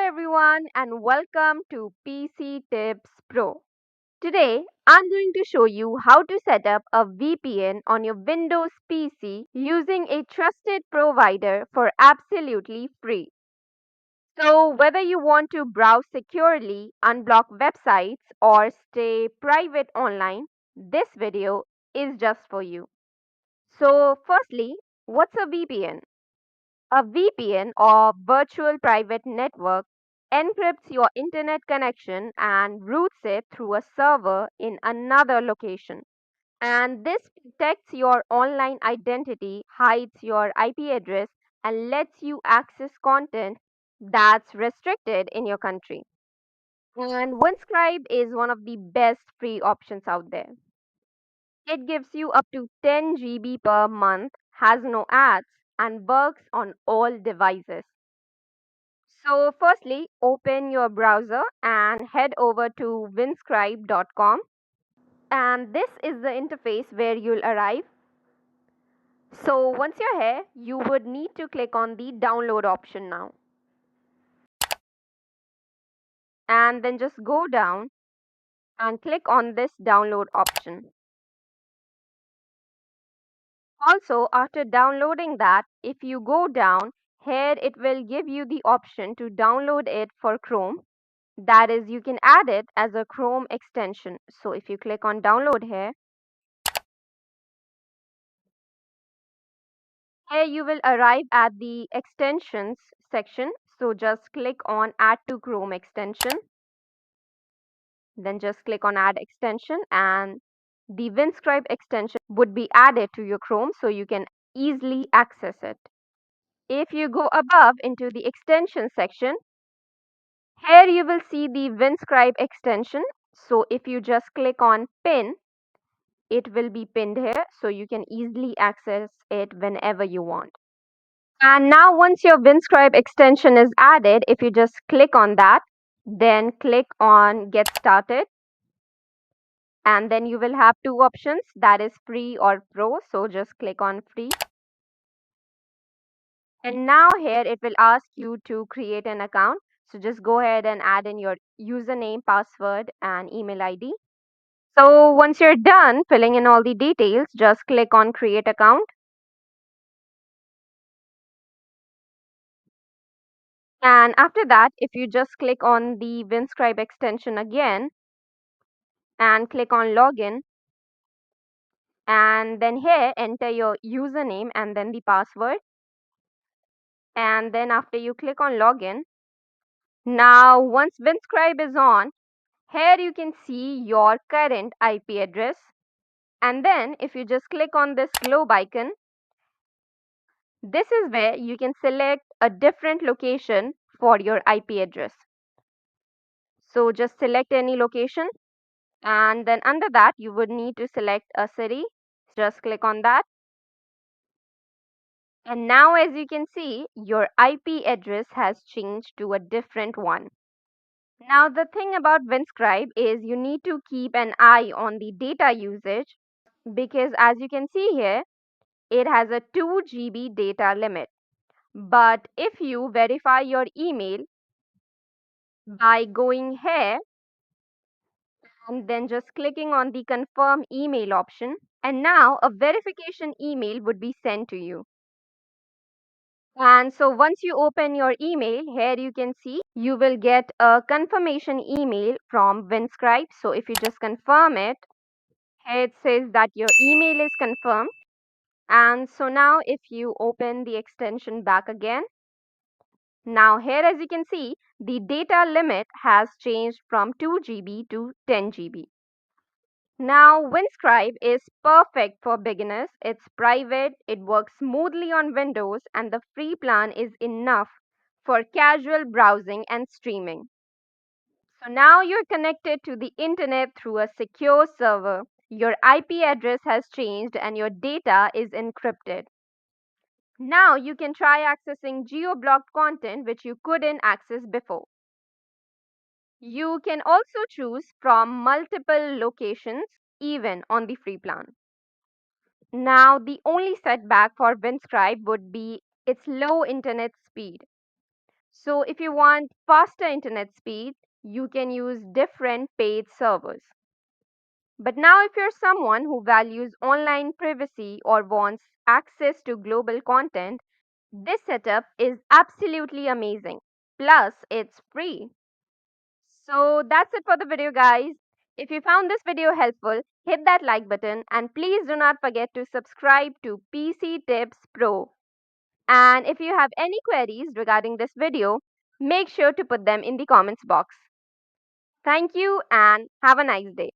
everyone, and welcome to PC Tips Pro. Today, I'm going to show you how to set up a VPN on your Windows PC using a trusted provider for absolutely free. So, whether you want to browse securely, unblock websites, or stay private online, this video is just for you. So, firstly, what's a VPN? A VPN or virtual private network encrypts your internet connection and routes it through a server in another location. And this protects your online identity, hides your IP address, and lets you access content that's restricted in your country. And Windscribe is one of the best free options out there. It gives you up to 10 GB per month, has no ads, and works on all devices. So, firstly, open your browser and head over to windscribe.com. And this is the interface where you'll arrive. So, once you're here, you would need to click on the download option now. And then just go down and click on this download option. Also, after downloading that, if you go down, here it will give you the option to download it for Chrome. That is, you can add it as a Chrome extension. So if you click on download here you will arrive at the extensions section. So just click on add to Chrome extension. Then just click on add extension and the Windscribe extension would be added to your Chrome so you can easily access it. If you go above into the extension section, here you will see the Windscribe extension. So if you just click on pin, it will be pinned here so you can easily access it whenever you want. And now once your Windscribe extension is added, if you just click on that, then click on get started. And then you will have two options, that is free or pro. So just click on free. And now here it will ask you to create an account. So just go ahead and add in your username, password, and email ID. So once you're done filling in all the details, just click on create account. And after that, if you just click on the Windscribe extension again and click on login, and then here enter your username and then the password. And then after you click on login, now once Windscribe is on, here you can see your current IP address. And then if you just click on this globe icon, this is where you can select a different location for your IP address. So just select any location, and then under that you would need to select a city. Just click on that. And now as you can see, your IP address has changed to a different one. Now the thing about Windscribe is you need to keep an eye on the data usage because as you can see here, it has a 2 GB data limit. But if you verify your email by going here and then just clicking on the confirm email option, and now a verification email would be sent to you. And so once you open your email, here you can see you will get a confirmation email from Windscribe. So if you just confirm it, here it says that your email is confirmed. And so now if you open the extension back again, now here as you can see, the data limit has changed from 2 GB to 10 GB. Now, Windscribe is perfect for beginners. It's private, it works smoothly on Windows, and the free plan is enough for casual browsing and streaming. So now you're connected to the internet through a secure server. Your IP address has changed and your data is encrypted. Now you can try accessing geo-blocked content which you couldn't access before. You can also choose from multiple locations even on the free plan. Now, the only setback for Windscribe would be its low internet speed. So if you want faster internet speed, you can use different paid servers. But now, if you're someone who values online privacy or wants access to global content, this setup is absolutely amazing. Plus, it's free. So that's it for the video, guys. If you found this video helpful, hit that like button and please do not forget to subscribe to PC Tips Pro. And if you have any queries regarding this video, make sure to put them in the comments box. Thank you and have a nice day.